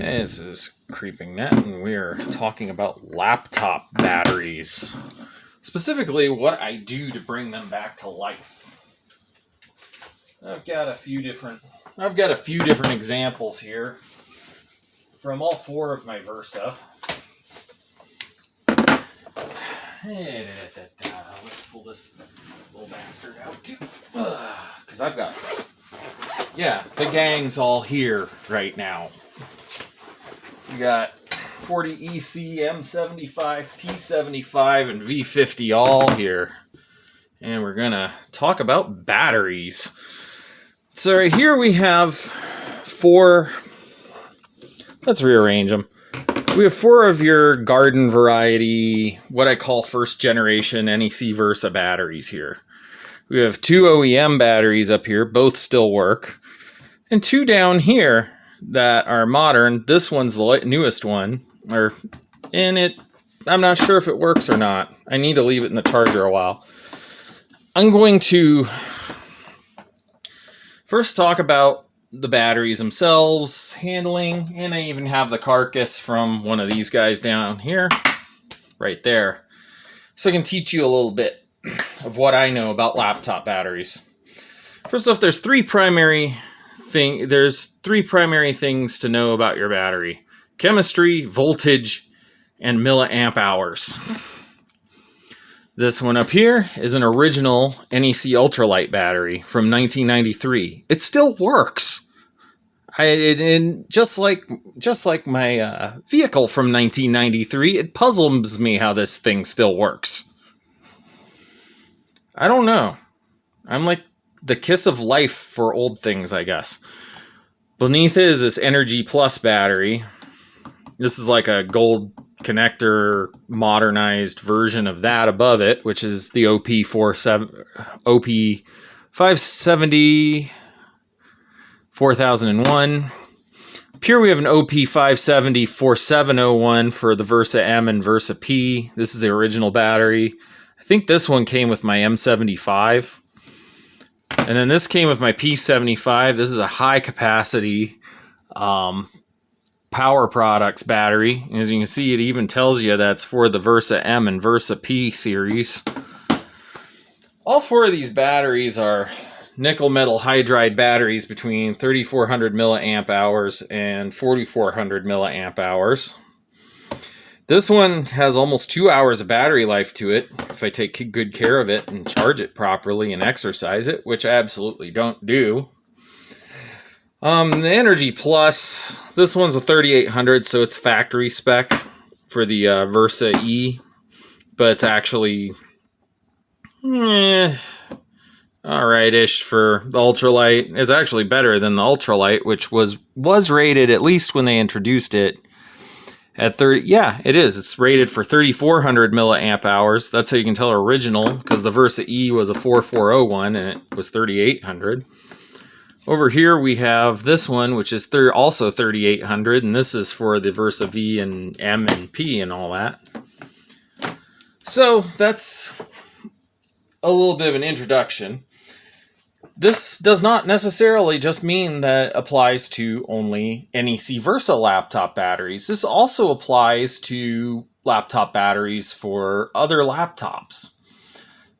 This is Creeping Net, and we're talking about laptop batteries. Specifically, what I do to bring them back to life. I've got a few different examples here from all four of my Versa. Let's pull this little bastard out too, because I've got, the gang's all here right now. We got 40EC, M75, P75, and V50 all here. And we're going to talk about batteries. So right here we have four. Let's rearrange them. We have four of your garden variety, what I call first generation NEC Versa batteries here. We have two OEM batteries up here, both still work. And two down here that are modern. This one's the newest one. I'm not sure if it works or not. I need to leave it in the charger a while. I'm going to first talk about the batteries themselves, handling, and I even have the carcass from one of these guys down here, right there. So I can teach you a little bit of what I know about laptop batteries. First off, there's three primary things to know about your battery: chemistry, voltage, and milliamp hours. This one up here is an original NEC Ultralite battery from 1993. It still works. And just like my vehicle from 1993, it puzzles me how this thing still works. I don't know. I'm like the kiss of life for old things, I guess. Beneath it is this Energy Plus battery. This is like a gold connector modernized version of that above it, which is the OP570 4001. Up here we have an OP570 4701 for the Versa M and Versa P. This is the original battery. I think this one came with my M75. And then this came with my P75. This is a high capacity Power Products battery. As you can see, it even tells you that's for the Versa M and Versa P series. All four of these batteries are Nickel Metal Hydride batteries between 3400 milliamp hours and 4400 milliamp hours. This one has almost 2 hours of battery life to it if I take good care of it and charge it properly and exercise it, which I absolutely don't do. The Energy Plus, this one's a 3800, so it's factory spec for the Versa E, but it's actually alright-ish for the Ultralite. It's actually better than the Ultralite, which was rated, at least when they introduced it, at 30. Yeah, it is. It's rated for 3400 milliamp hours. That's how you can tell original, because the Versa E was a 4401 and it was 3800. Over here we have this one, which is also 3800, and this is for the Versa V and M and P and all that. So that's a little bit of an introduction. This does not necessarily just mean that it applies to only NEC Versa laptop batteries. This also applies to laptop batteries for other laptops.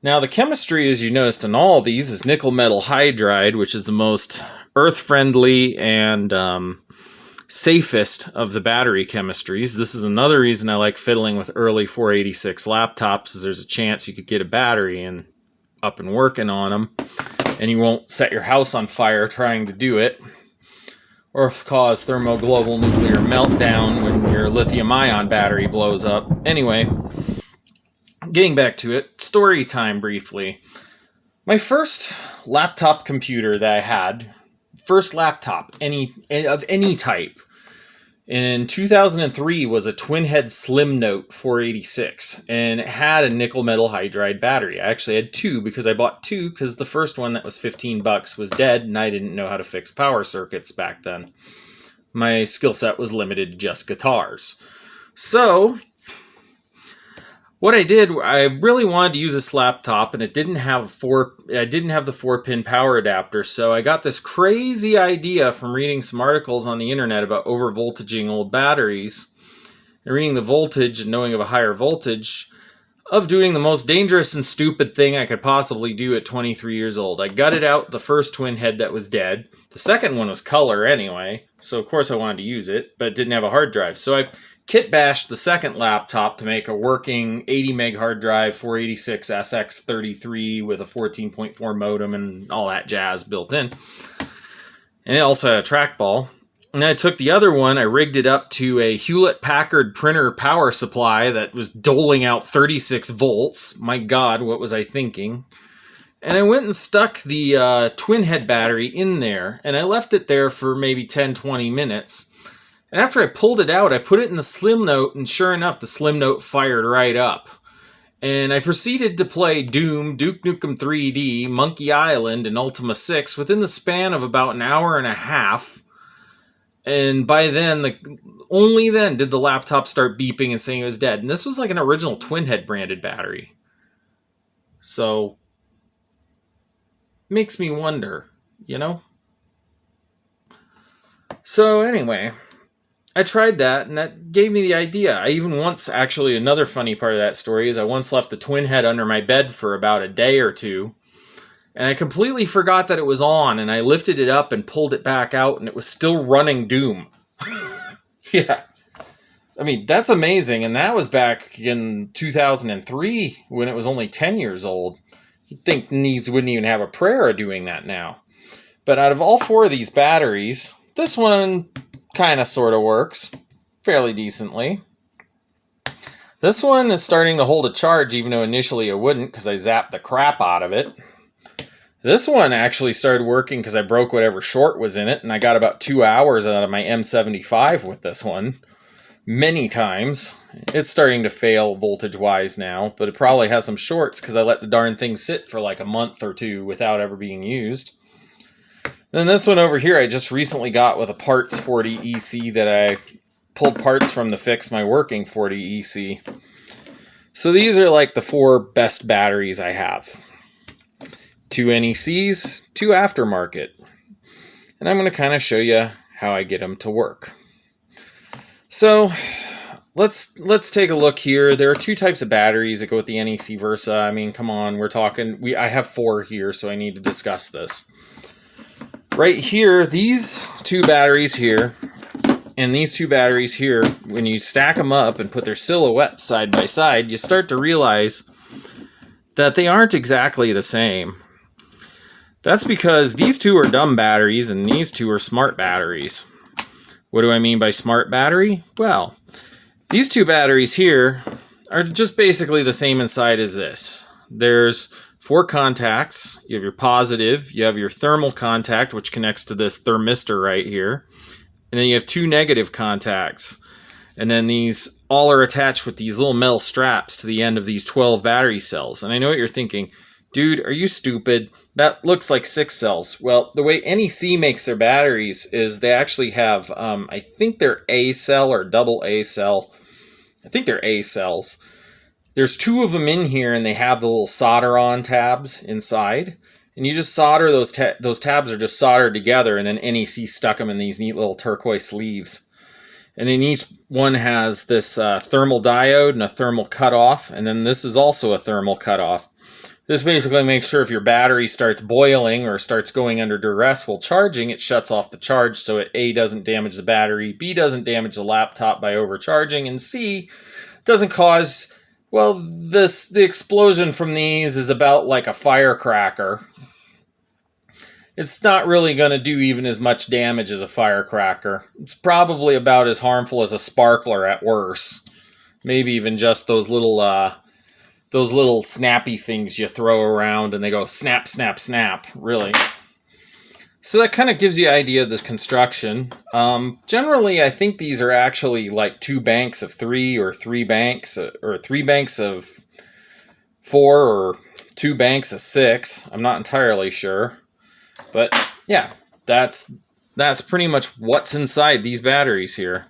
Now, the chemistry, as you noticed in all of these, is nickel metal hydride, which is the most earth-friendly and safest of the battery chemistries. This is another reason I like fiddling with early 486 laptops, is there's a chance you could get a battery and up and working on them, and you won't set your house on fire trying to do it, or cause thermoglobal nuclear meltdown when your lithium-ion battery blows up. Anyway, getting back to it, story time briefly. My first laptop computer that I had, first laptop of any type, in 2003 was a twin-head Slim Note 486, and it had a nickel metal hydride battery. I actually had two because I bought two because the first one that was $15 was dead, and I didn't know how to fix power circuits back then. My skill set was limited to just guitars. So What I did, I really wanted to use this laptop, and it didn't have I didn't have the 4-pin power adapter, so I got this crazy idea from reading some articles on the internet about overvoltaging old batteries, and reading the voltage and knowing of a higher voltage, of doing the most dangerous and stupid thing I could possibly do at 23 years old. I gutted out the first twin head that was dead. The second one was color anyway, so of course I wanted to use it, but it didn't have a hard drive. So I've kit bashed the second laptop to make a working 80 meg hard drive, 486 SX33 with a 14.4 modem and all that jazz built in. And it also had a trackball. And I took the other one, I rigged it up to a Hewlett-Packard printer power supply that was doling out 36 volts. My God, what was I thinking? And I went and stuck the twin head battery in there, and I left it there for maybe 10-20 minutes. And after I pulled it out, I put it in the Slim Note, and sure enough, the Slim Note fired right up. And I proceeded to play Doom, Duke Nukem 3D, Monkey Island, and Ultima 6 within the span of about an hour and a half. And by then, only then did the laptop start beeping and saying it was dead. And this was like an original twin head branded battery. So, makes me wonder, you know? So anyway, I tried that, and that gave me the idea. I even once, actually, another funny part of that story is I once left the twin head under my bed for about a day or two, and I completely forgot that it was on, and I lifted it up and pulled it back out, and it was still running Doom. Yeah. I mean, that's amazing, and that was back in 2003 when it was only 10 years old. You'd think NEC wouldn't even have a prayer of doing that now. But out of all four of these batteries, this one kind of sort of works fairly decently. This one is starting to hold a charge, even though initially it wouldn't because I zapped the crap out of it. This one actually started working because I broke whatever short was in it, and I got about 2 hours out of my M75 with this one. Many times. It's starting to fail voltage-wise now, but it probably has some shorts because I let the darn thing sit for like a month or two without ever being used. Then this one over here I just recently got with a parts 40 EC that I pulled parts from to fix my working 40 EC. So these are like the four best batteries I have. 2 NECs, 2 aftermarket. And I'm going to kind of show you how I get them to work. So let's take a look here. There are 2 types of batteries that go with the NEC Versa. I mean, come on, we're talking, I have 4 here, so I need to discuss this. Right here, these 2 batteries here, and these 2 batteries here, when you stack them up and put their silhouettes side by side, you start to realize that they aren't exactly the same. That's because these 2 are dumb batteries and these 2 are smart batteries. What do I mean by smart battery? Well, these 2 batteries here are just basically the same inside as this. There's 4 contacts. You have your positive, you have your thermal contact, which connects to this thermistor right here. And then you have 2 negative contacts. And then these all are attached with these little metal straps to the end of these 12 battery cells. And I know what you're thinking, dude, are you stupid? That looks like 6 cells. Well, the way NEC makes their batteries is they actually have, I think they're A cell or double A cell. I think they're A cells. There's 2 of them in here, and they have the little solder-on tabs inside. And you just solder those tabs are just soldered together, and then NEC stuck them in these neat little turquoise sleeves. And then each one has this thermal diode and a thermal cutoff, and then this is also a thermal cutoff. This basically makes sure if your battery starts boiling or starts going under duress while charging, it shuts off the charge so it A, doesn't damage the battery, B, doesn't damage the laptop by overcharging, and C, doesn't cause, well, the explosion from these is about like a firecracker. It's not really going to do even as much damage as a firecracker. It's probably about as harmful as a sparkler at worst. Maybe even just those little snappy things you throw around and they go snap, snap, snap, really. So that kind of gives you an idea of the construction. Generally, I think these are actually like 2 banks of 3 or 3 banks or 3 banks of 4 or 2 banks of 6. I'm not entirely sure. But yeah, that's pretty much what's inside these batteries here.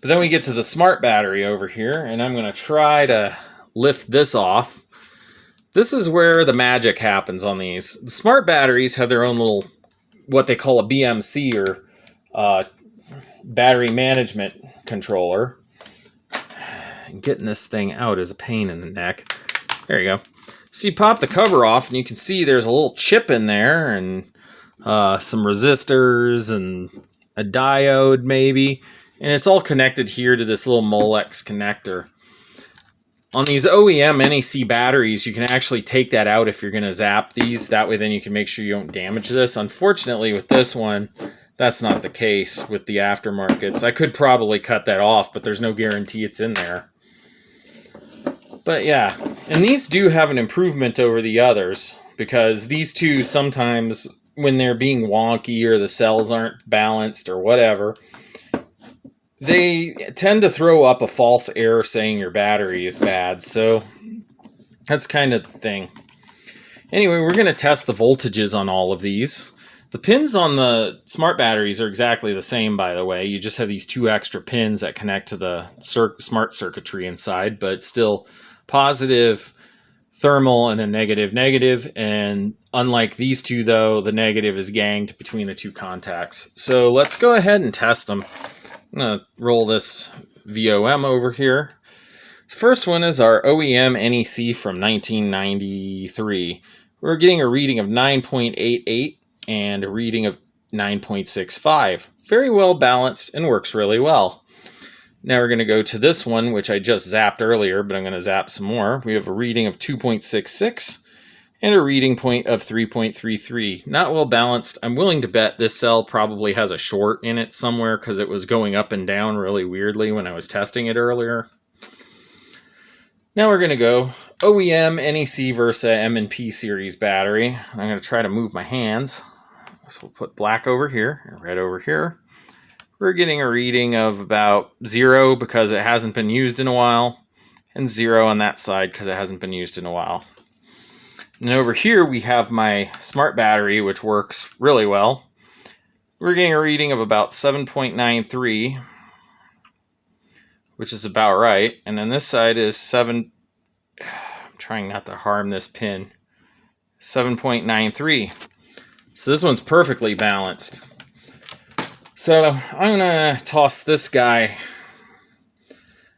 But then we get to the smart battery over here, and I'm going to try to lift this off, this is where the magic happens on these. The smart batteries have their own little, what they call a BMC, or battery management controller. And getting this thing out is a pain in the neck. There you go. So you pop the cover off and you can see there's a little chip in there, and some resistors and a diode maybe. And it's all connected here to this little Molex connector. On these OEM NEC batteries, you can actually take that out if you're going to zap these. That way then you can make sure you don't damage this. Unfortunately, with this one, that's not the case with the aftermarkets. I could probably cut that off, but there's no guarantee it's in there. But yeah, and these do have an improvement over the others, because these two sometimes, when they're being wonky or the cells aren't balanced or whatever, they tend to throw up a false error saying your battery is bad. So that's kind of the thing. Anyway, we're going to test the voltages on all of these. The pins on the smart batteries are exactly the same, by the way. You just have these 2 extra pins that connect to the smart circuitry inside, but still positive thermal and then negative negative. And unlike these two, though, the negative is ganged between the 2 contacts. So let's go ahead and test them. I'm going to roll this VOM over here. The first one is our OEM NEC from 1993. We're getting a reading of 9.88 and a reading of 9.65. Very well balanced and works really well. Now we're going to go to this one, which I just zapped earlier, but I'm going to zap some more. We have a reading of 2.66 and a reading point of 3.33. Not well balanced. I'm willing to bet this cell probably has a short in it somewhere, because it was going up and down really weirdly when I was testing it earlier. Now we're going to go OEM NEC Versa M&P series battery. I'm going to try to move my hands. So we'll put black over here and red over here. We're getting a reading of about 0 because it hasn't been used in a while, and 0 on that side because it hasn't been used in a while. And over here we have my smart battery, which works really well. We're getting a reading of about 7.93, which is about right. And then this side is 7, I'm trying not to harm this pin, 7.93. So this one's perfectly balanced. So I'm going to toss this guy.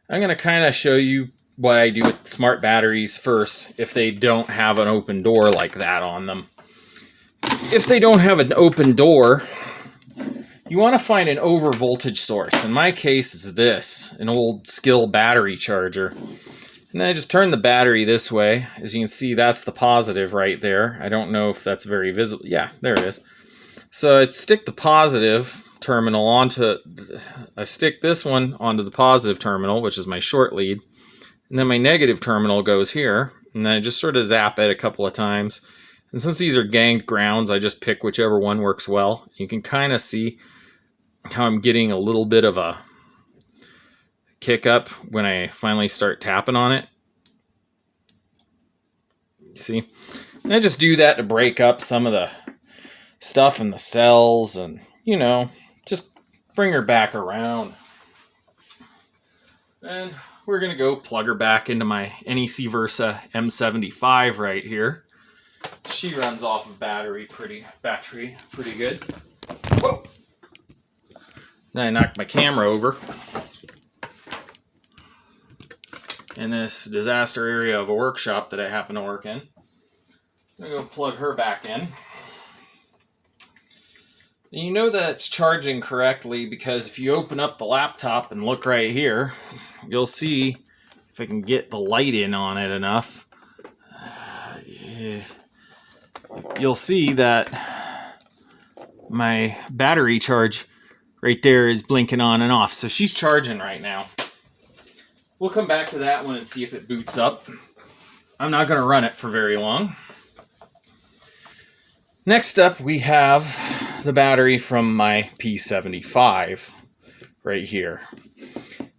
I'm going to kind of show you what I do with smart batteries first if they don't have an open door like that on them. If they don't have an open door, you want to find an over voltage source. In my case, it's this, an old Skill battery charger. And then I just turn the battery this way. As you can see, that's the positive right there. I don't know if that's very visible. Yeah, there it is. So I stick the positive terminal onto, I stick this one onto the positive terminal, which is my short lead. And then my negative terminal goes here, and then I just sort of zap it a couple of times. And since these are ganged grounds, I just pick whichever one works well. You can kind of see how I'm getting a little bit of a kick up when I finally start tapping on it. You see? And I just do that to break up some of the stuff in the cells and, you know, just bring her back around. And we're going to go plug her back into my NEC Versa M75 right here. She runs off of battery pretty good. Whoa! Then I knocked my camera over. In this disaster area of a workshop that I happen to work in. I'm going to go plug her back in. And you know that it's charging correctly because if you open up the laptop and look right here, you'll see, if I can get the light in on it enough, you'll see that my battery charge right there is blinking on and off. So she's charging right now. We'll come back to that one and see if it boots up. I'm not going to run it for very long. Next up, we have the battery from my P75 right here.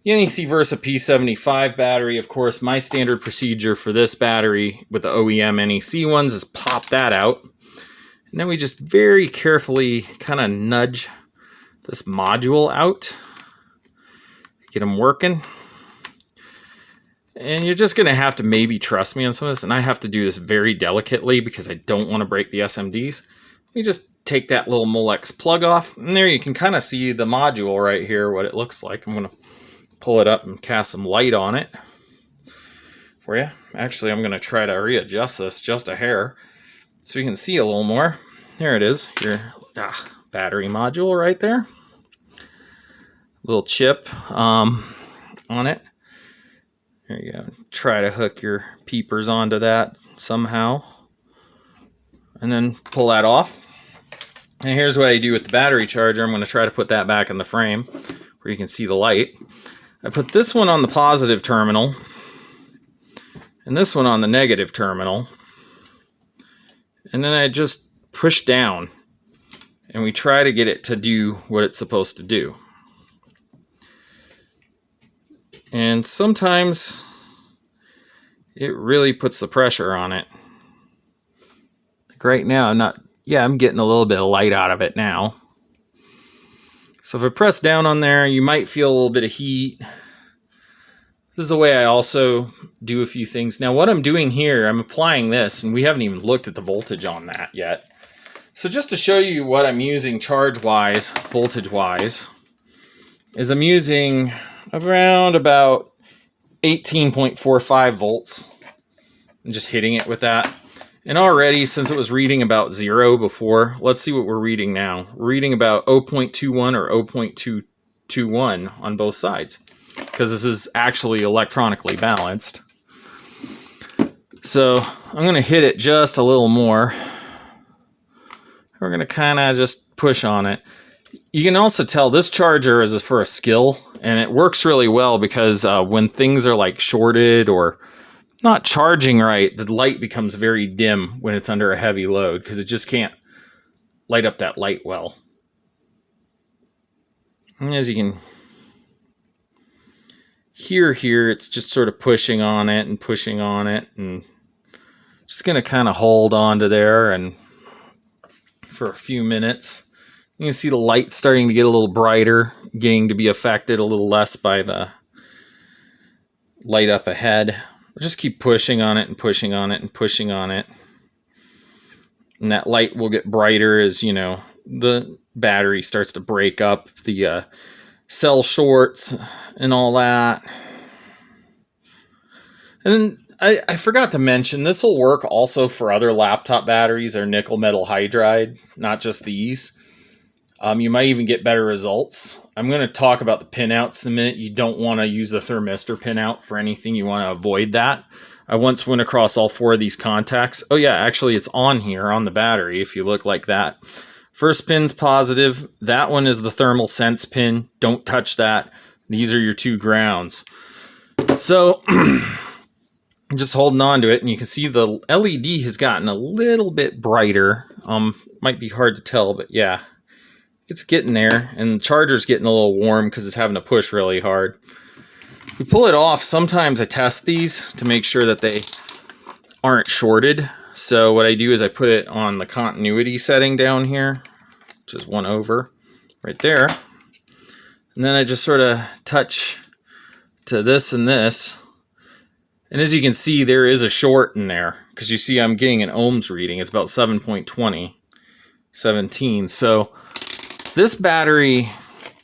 The NEC Versa P75 battery, of course, my standard procedure for this battery with the OEM NEC ones is pop that out. And then we just very carefully kind of nudge this module out. Get them working. And you're just going to have to maybe trust me on some of this, and I have to do this very delicately because I don't want to break the SMDs. You just take that little Molex plug off, and there you can kind of see the module right here, what it looks like. I'm going to pull it up and cast some light on it for you. Actually, I'm going to try to readjust this just a hair so you can see a little more. There it is, your battery module right there. Little chip on it. There you go. Try to hook your peepers onto that somehow. And then pull that off. And here's what I do with the battery charger. I'm going to try to put that back in the frame where you can see the light. I put this one on the positive terminal and this one on the negative terminal. And then I just push down and we try to get it to do what it's supposed to do. And sometimes it really puts the pressure on it. Like right now, I'm getting a little bit of light out of it now. So if I press down on there, you might feel a little bit of heat. This is the way I also do a few things. Now what I'm doing here, I'm applying this, and we haven't even looked at the voltage on that yet. So just to show you what I'm using charge-wise, voltage-wise, is I'm using around about 18.45 volts. I'm just hitting it with that. And already, since it was reading about 0 before, let's see what we're reading now. We're reading about 0.21 or 0.221 on both sides, because this is actually electronically balanced. So I'm going to hit it just a little more. We're going to kind of just push on it. You can also tell this charger is for a skill, and it works really well because when things are like shorted or not charging right, the light becomes very dim when it's under a heavy load because it just can't light up that light well. And as you can hear here, it's just sort of pushing on it and pushing on it, and just going to kind of hold on to there and for a few minutes. You can see the light starting to get a little brighter, getting to be affected a little less by the light up ahead. Just keep pushing on it and pushing on it and pushing on it. And that light will get brighter as, you know, the battery starts to break up the cell shorts and all that. And then I forgot to mention, this will work also for other laptop batteries or nickel metal hydride, not just these. You might even get better results. I'm going to talk about the pinouts in a minute. You don't want to use the thermistor pinout for anything. You want to avoid that. I once went across all 4 of these contacts. Oh yeah, actually it's on here on the battery if you look like that. First pin's positive. That one is the thermal sense pin. Don't touch that. These are your 2 grounds. So I'm just holding on to it, and you can see the LED has gotten a little bit brighter. Might be hard to tell, but yeah. It's getting there, and the charger's getting a little warm because it's having to push really hard. We pull it off. Sometimes I test these to make sure that they aren't shorted. So what I do is I put it on the continuity setting down here, which is 1 over right there. And then I just sort of touch to this and this. And as you can see, there is a short in there because you see I'm getting an ohms reading. It's about 7.20, 17. So this battery,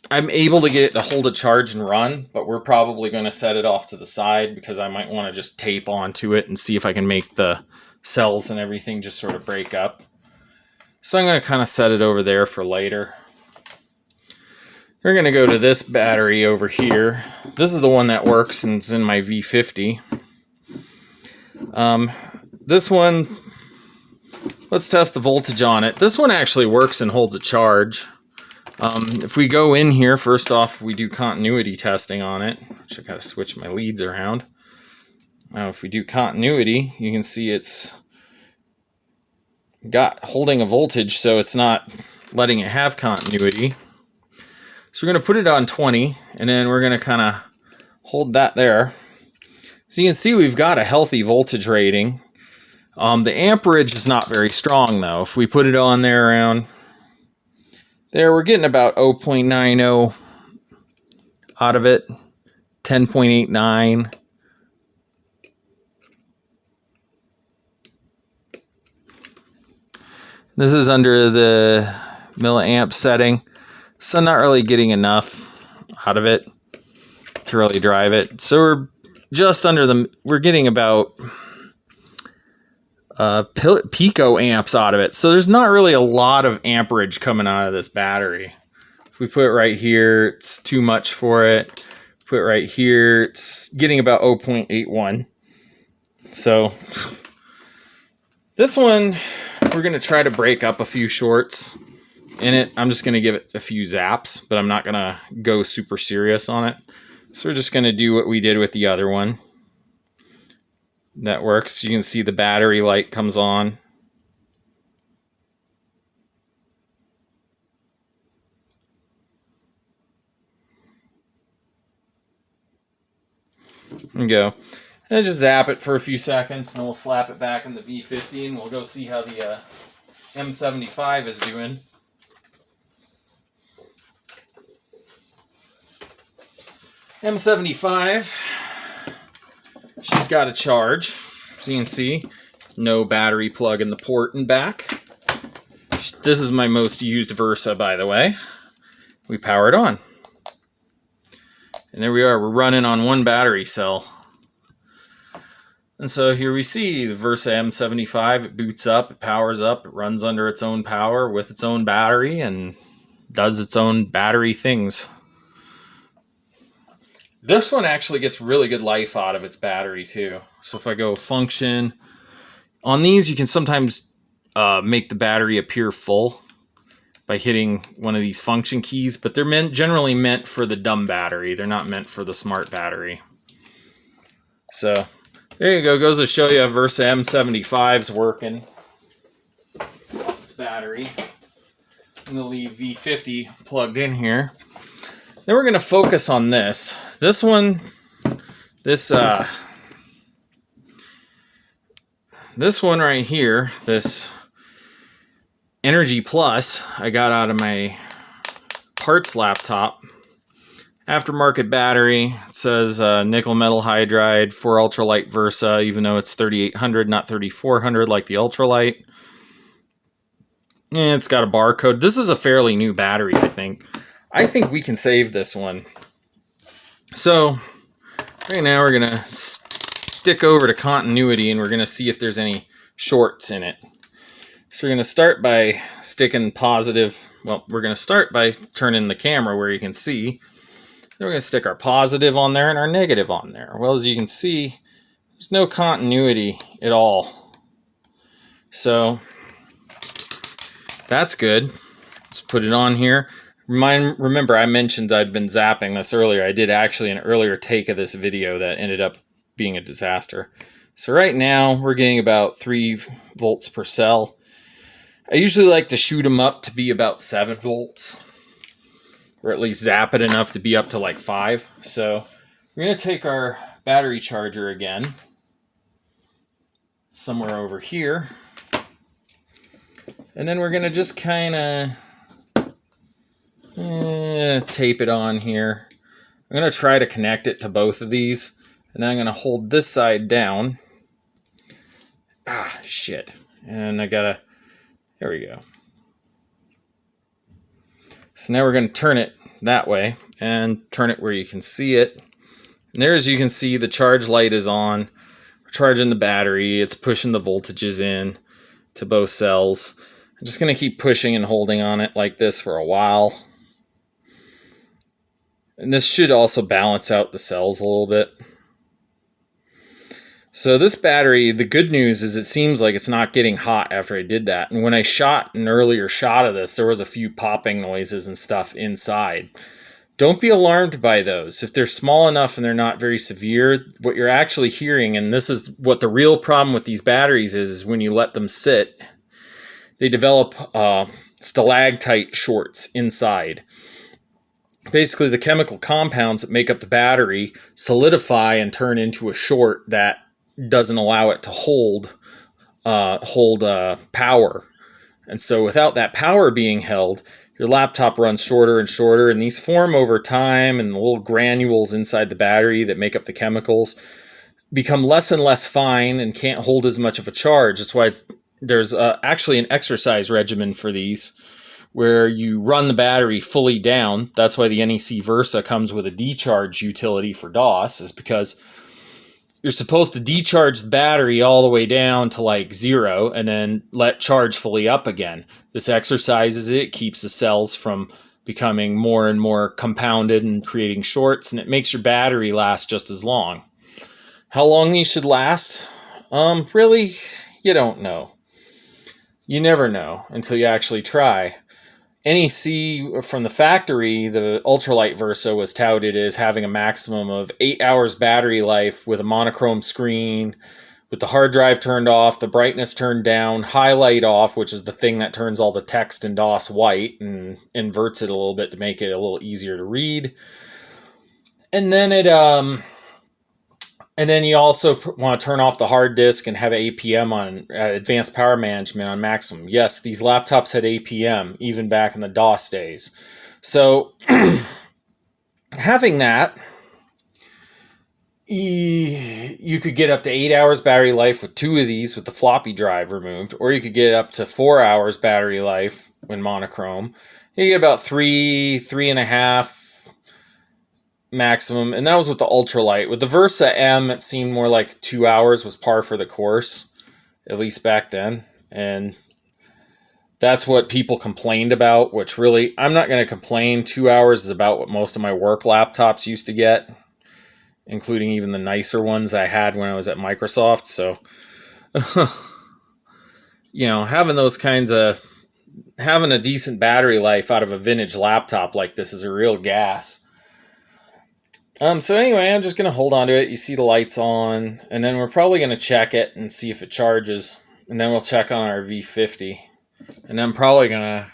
I'm able to get it to hold a charge and run, but we're probably going to set it off to the side because I might want to just tape onto it and see if I can make the cells and everything just sort of break up. So I'm going to kind of set it over there for later. We're going to go to this battery over here. This is the one that works and it's in my V50. This one, let's test the voltage on it. This one actually works and holds a charge. If we go in here, first off, we do continuity testing on it, which I gotta switch my leads around. Now, if we do continuity, you can see it's got holding a voltage, so it's not letting it have continuity. So we're gonna put it on 20, and then we're gonna kind of hold that there. So you can see we've got a healthy voltage rating. The amperage is not very strong though. If we put it on there around there, we're getting about 0.90 out of it, 10.89. This is under the milliamp setting, so not really getting enough out of it to really drive it. So we're just under we're getting about pico amps out of it. So there's not really a lot of amperage coming out of this battery. If we put it right here, it's too much for it. Put it right here, it's getting about 0.81. So this one, we're going to try to break up a few shorts in it. I'm just going to give it a few zaps, but I'm not going to go super serious on it. So we're just going to do what we did with the other one. That works. You can see the battery light comes on. And go. And just zap it for a few seconds, and then we'll slap it back in the V50, and we'll go see how the M75 is doing. M75, she's got a charge, so you can see, no battery plug in the port and back. This is my most used Versa, by the way. We power it on. And there we are, we're running on one battery cell. And so here we see the Versa M75, it boots up, it powers up, it runs under its own power with its own battery and does its own battery things. This one actually gets really good life out of its battery too. So if I go function, on these you can sometimes make the battery appear full by hitting one of these function keys, but they're generally meant for the dumb battery. They're not meant for the smart battery. So there you go. Goes to show you Versa M75's working off its battery. I'm going to leave V50 plugged in here. Then we're going to focus on this. This one, this one right here, this Energy Plus, I got out of my parts laptop. Aftermarket battery. It says Nickel Metal Hydride for Ultralite Versa, even though it's 3800, not 3400 like the Ultralite. And it's got a barcode. This is a fairly new battery, I think. I think we can save this one. So, right now we're going to stick over to continuity and we're going to see if there's any shorts in it. So we're going to start by sticking positive. Well, we're going to start by turning the camera where you can see. Then we're going to stick our positive on there and our negative on there. Well, as you can see, there's no continuity at all. So that's good. Let's put it on here. Remember, I mentioned I'd been zapping this earlier. I did actually an earlier take of this video that ended up being a disaster. So right now, we're getting about 3 volts per cell. I usually like to shoot them up to be about 7 volts. Or at least zap it enough to be up to like 5. So we're going to take our battery charger again, somewhere over here. And then we're going to just kind of tape it on here. I'm going to try to connect it to both of these. And then I'm going to hold this side down. Ah, shit. And I got to, there we go. So now we're going to turn it that way and turn it where you can see it. And there, as you can see, the charge light is on. We're charging the battery. It's pushing the voltages in to both cells. I'm just going to keep pushing and holding on it like this for a while. And this should also balance out the cells a little bit. So this battery, the good news is it seems like it's not getting hot after I did that. And when I shot an earlier shot of this, there was a few popping noises and stuff inside. Don't be alarmed by those. If they're small enough and they're not very severe, what you're actually hearing, and this is what the real problem with these batteries is when you let them sit, they develop stalactite shorts inside. Basically, the chemical compounds that make up the battery solidify and turn into a short that doesn't allow it to hold power. And so without that power being held, your laptop runs shorter and shorter, and these form over time, and the little granules inside the battery that make up the chemicals become less and less fine and can't hold as much of a charge. That's why there's actually an exercise regimen for these where you run the battery fully down. That's why the NEC Versa comes with a decharge utility for DOS, is because you're supposed to decharge the battery all the way down to like 0 and then let charge fully up again. This exercises it, keeps the cells from becoming more and more compounded and creating shorts, and it makes your battery last just as long. How long these should last? Really, you don't know. You never know until you actually try. NEC from the factory, the Ultralite Versa was touted as having a maximum of 8 hours battery life with a monochrome screen, with the hard drive turned off, the brightness turned down, highlight off, which is the thing that turns all the text in DOS white and inverts it a little bit to make it a little easier to read. And then you also want to turn off the hard disk and have APM on advanced power management on maximum. Yes, these laptops had APM even back in the DOS days. So having that, you could get up to 8 hours battery life with 2 of these with the floppy drive removed, or you could get up to 4 hours battery life when monochrome. You get about 3.5 maximum, and that was with the Ultralite. With the Versa M, it seemed more like 2 hours was par for the course, at least back then. And that's what people complained about, which really, I'm not going to complain. 2 hours is about what most of my work laptops used to get, including even the nicer ones I had when I was at Microsoft. So, having a decent battery life out of a vintage laptop like this is a real gas. So anyway, I'm just going to hold on to it. You see the lights on, and then we're probably going to check it and see if it charges. And then we'll check on our V50. And I'm probably going to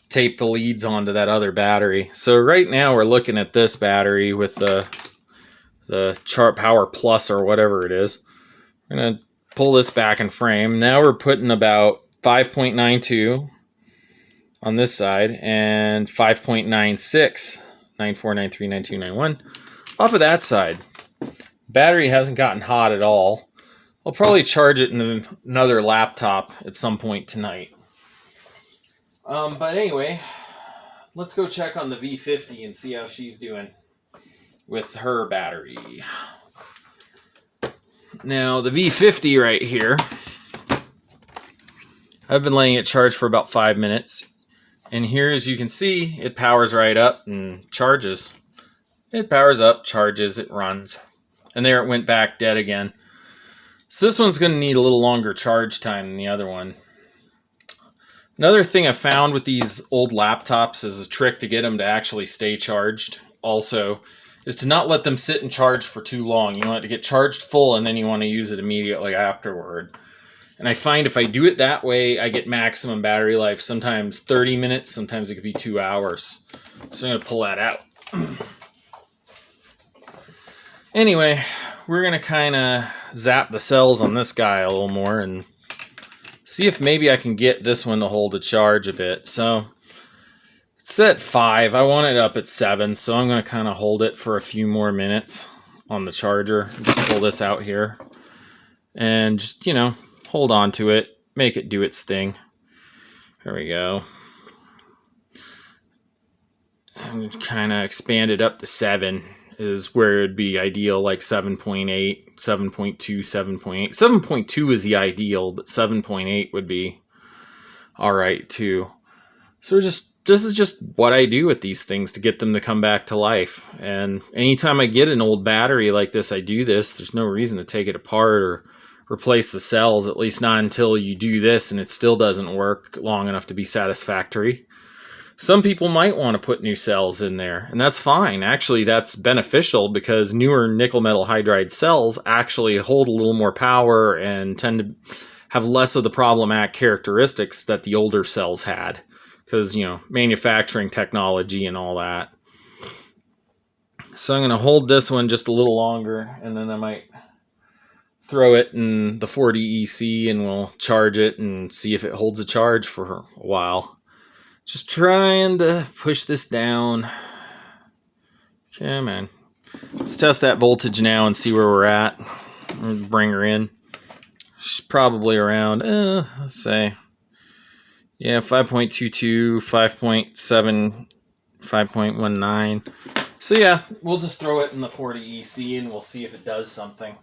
tape the leads onto that other battery. So right now we're looking at this battery with the Chart Power Plus or whatever it is. I'm going to pull this back in frame. Now we're putting about 5.92 on this side and 5.96. 94, 93, 92, 91 off of that side. Battery hasn't gotten hot at all. I'll probably charge it in another laptop at some point tonight. But anyway, let's go check on the V50 and see how she's doing with her battery. Now, the V50 right here, I've been letting it charge for about 5 minutes. And here, as you can see, it powers right up and charges. It powers up, charges, it runs. And there it went back dead again. So this one's going to need a little longer charge time than the other one. Another thing I found with these old laptops is a trick to get them to actually stay charged also is to not let them sit and charge for too long. You want it to get charged full and then you want to use it immediately afterward. And I find if I do it that way, I get maximum battery life, sometimes 30 minutes, sometimes it could be 2 hours. So I'm going to pull that out. Anyway, we're going to kind of zap the cells on this guy a little more and see if maybe I can get this one to hold the charge a bit. So it's at 5. I want it up at 7, so I'm going to kind of hold it for a few more minutes on the charger. Just pull this out here and just, hold on to it, make it do its thing. There we go. And kind of expand it up to 7 is where it would be ideal, like 7.8, 7.2, 7.8. 7.2 is the ideal, but 7.8 would be all right too. So this is just what I do with these things to get them to come back to life. And anytime I get an old battery like this, I do this. There's no reason to take it apart or replace the cells, at least not until you do this and it still doesn't work long enough to be satisfactory. Some people might want to put new cells in there, and that's fine. Actually, that's beneficial because newer nickel metal hydride cells actually hold a little more power and tend to have less of the problematic characteristics that the older cells had because, manufacturing technology and all that. So I'm going to hold this one just a little longer, and then I might throw it in the 40EC and we'll charge it and see if it holds a charge for a while. Just trying to push this down. Come on. Let's test that voltage now and see where we're at. Bring her in. She's probably around, let's say, yeah, 5.22, 5.7, 5.19. So yeah, we'll just throw it in the 40 EC and we'll see if it does something.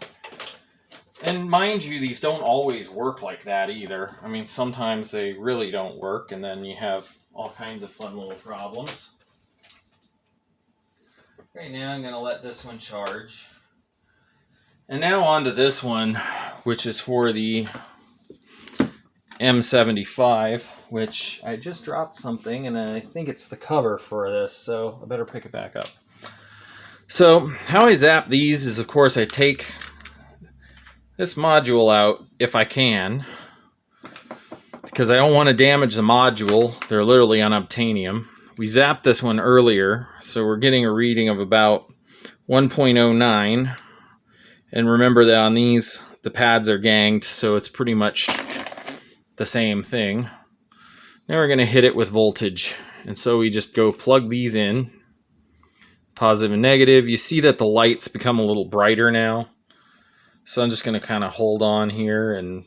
And mind you, these don't always work like that either. I mean, sometimes they really don't work, and then you have all kinds of fun little problems. Right now, I'm going to let this one charge. And now on to this one, which is for the M75, which I just dropped something, and I think it's the cover for this, so I better pick it back up. So, how I zap these is, of course, I take this module out if I can, because I don't want to damage the module. They're literally unobtainium. We zapped this one earlier, so we're getting a reading of about 1.09. And remember that on these, the pads are ganged, so it's pretty much the same thing. Now we're going to hit it with voltage. And so we just go plug these in, positive and negative. You see that the lights become a little brighter now. So I'm just going to kind of hold on here and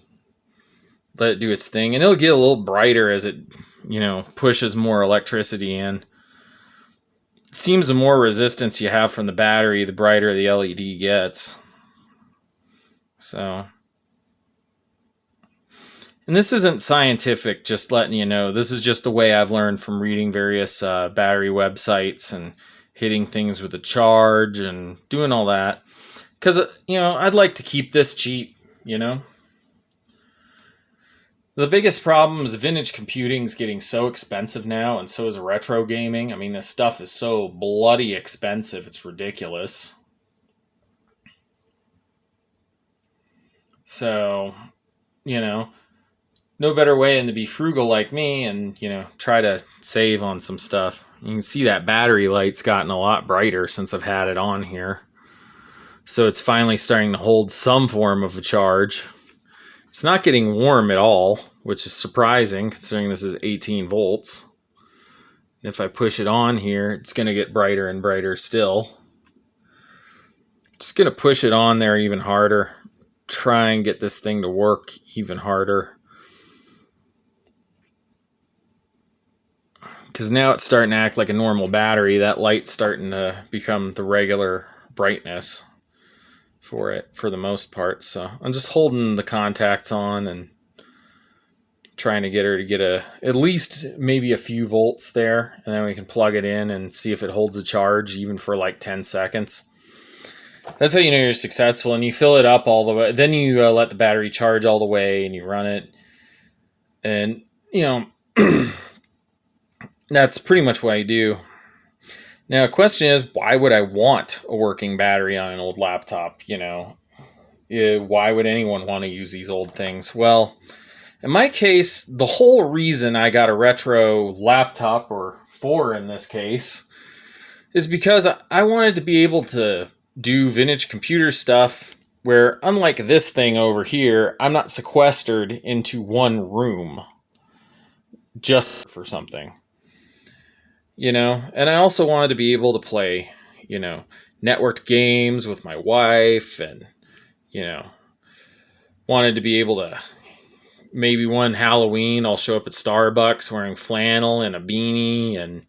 let it do its thing. And it'll get a little brighter as it, pushes more electricity in. It seems the more resistance you have from the battery, the brighter the LED gets. So, and this isn't scientific, just letting you know. This is just the way I've learned from reading various battery websites and hitting things with a charge and doing all that. Because, I'd like to keep this cheap, The biggest problem is vintage computing is getting so expensive now, and so is retro gaming. I mean, this stuff is so bloody expensive, it's ridiculous. So, no better way than to be frugal like me and, try to save on some stuff. You can see that battery light's gotten a lot brighter since I've had it on here. So it's finally starting to hold some form of a charge. It's not getting warm at all, which is surprising considering this is 18 volts. If I push it on here, it's going to get brighter and brighter still. Just going to push it on there even harder. Try and get this thing to work even harder. Because now it's starting to act like a normal battery. That light's starting to become the regular brightness for it for the most part. So I'm just holding the contacts on and trying to get her to get at least maybe a few volts there, and then we can plug it in and see if it holds a charge even for like 10 seconds. That's how you know you're successful, and you fill it up all the way. Then you let the battery charge all the way and you run it, and that's pretty much what I do. Now, the question is, why would I want a working battery on an old laptop? Why would anyone want to use these old things? Well, in my case, the whole reason I got a retro laptop, or 4 in this case, is because I wanted to be able to do vintage computer stuff where, unlike this thing over here, I'm not sequestered into one room just for something. And I also wanted to be able to play, networked games with my wife, and, wanted to be able to, maybe one Halloween, I'll show up at Starbucks wearing flannel and a beanie and,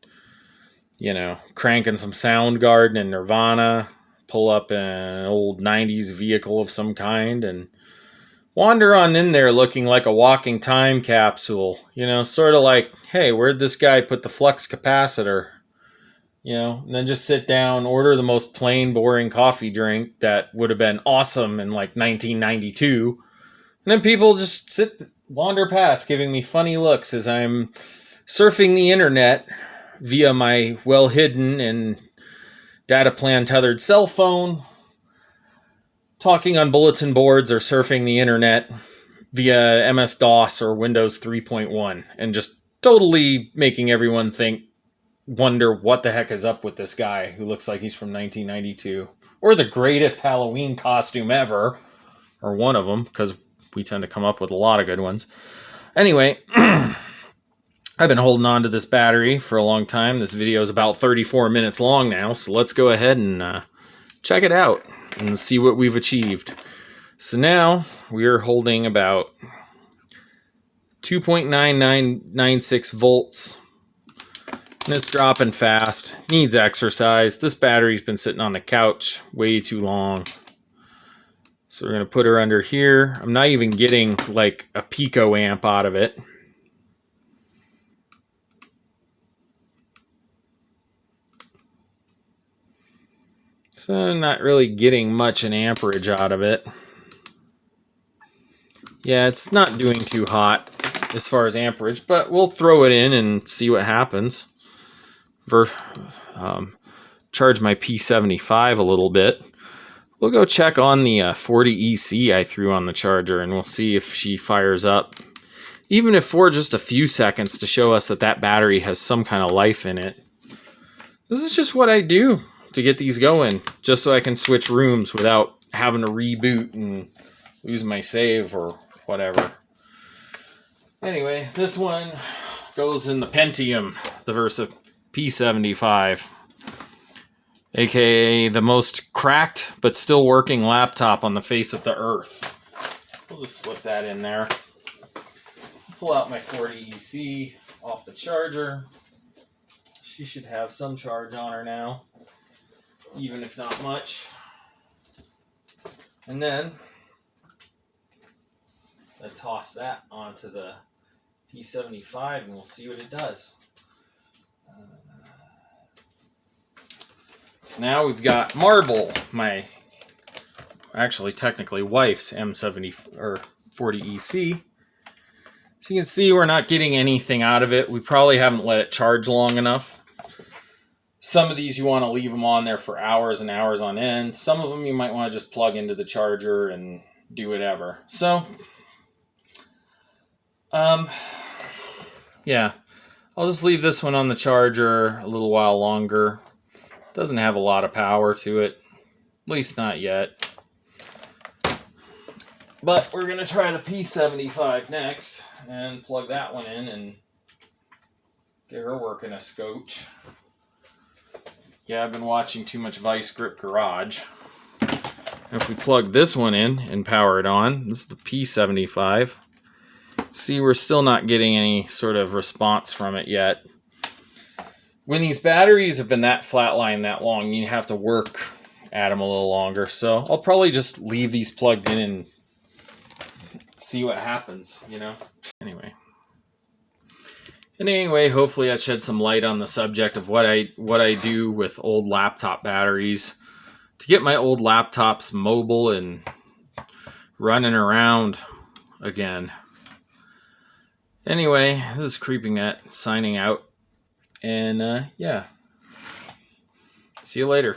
cranking some Soundgarden and Nirvana, pull up an old 90s vehicle of some kind and wander on in there looking like a walking time capsule, sort of like, hey, where'd this guy put the flux capacitor? And then just sit down, order the most plain, boring coffee drink that would have been awesome in like 1992. And then people just wander past, giving me funny looks as I'm surfing the internet via my well-hidden and data plan tethered cell phone, talking on bulletin boards, or surfing the internet via MS-DOS or Windows 3.1, and just totally making everyone wonder what the heck is up with this guy who looks like he's from 1992, or the greatest Halloween costume ever, or one of them, because we tend to come up with a lot of good ones. Anyway, I've been holding on to this battery for a long time. This video is about 34 minutes long now, so let's go ahead and check it out and see what we've achieved. So now we are holding about 2.9996 volts. And it's dropping fast. Needs exercise. This battery's been sitting on the couch way too long. So we're going to put her under here. I'm not even getting like a pico amp out of it. So I'm not really getting much an amperage out of it. Yeah, it's not doing too hot as far as amperage, but we'll throw it in and see what happens. Charge my P75 a little bit. We'll go check on the 40 EC I threw on the charger, and we'll see if she fires up. Even if for just a few seconds, to show us that that battery has some kind of life in it. This is just what I do to get these going, just so I can switch rooms without having to reboot and lose my save or whatever. Anyway, this one goes in the Pentium, the Versa P75. AKA the most cracked but still working laptop on the face of the earth. We'll just slip that in there. Pull out my 40 EC off the charger. She should have some charge on her now, even if not much. And then I toss that onto the P75 and we'll see what it does. So now we've got Marble, my actually technically wife's M70 or 40 EC. So you can see we're not getting anything out of it. We probably haven't let it charge long enough. Some of these you want to leave them on there for hours and hours on end. Some of them you might want to just plug into the charger and do whatever. So, yeah, I'll just leave this one on the charger a little while longer. Doesn't have a lot of power to it, at least not yet. But we're going to try the P75 next and plug that one in and get her working a scotch. Yeah, I've been watching too much Vice Grip Garage. If we plug this one in and power it on, this is the P75. See, we're still not getting any sort of response from it yet. When these batteries have been that flatline that long, you have to work at them a little longer. So I'll probably just leave these plugged in and see what happens, you know? Anyway, hopefully that shed some light on the subject of what I do with old laptop batteries to get my old laptops mobile and running around again. Anyway, this is CreepingNet signing out. And yeah, see you later.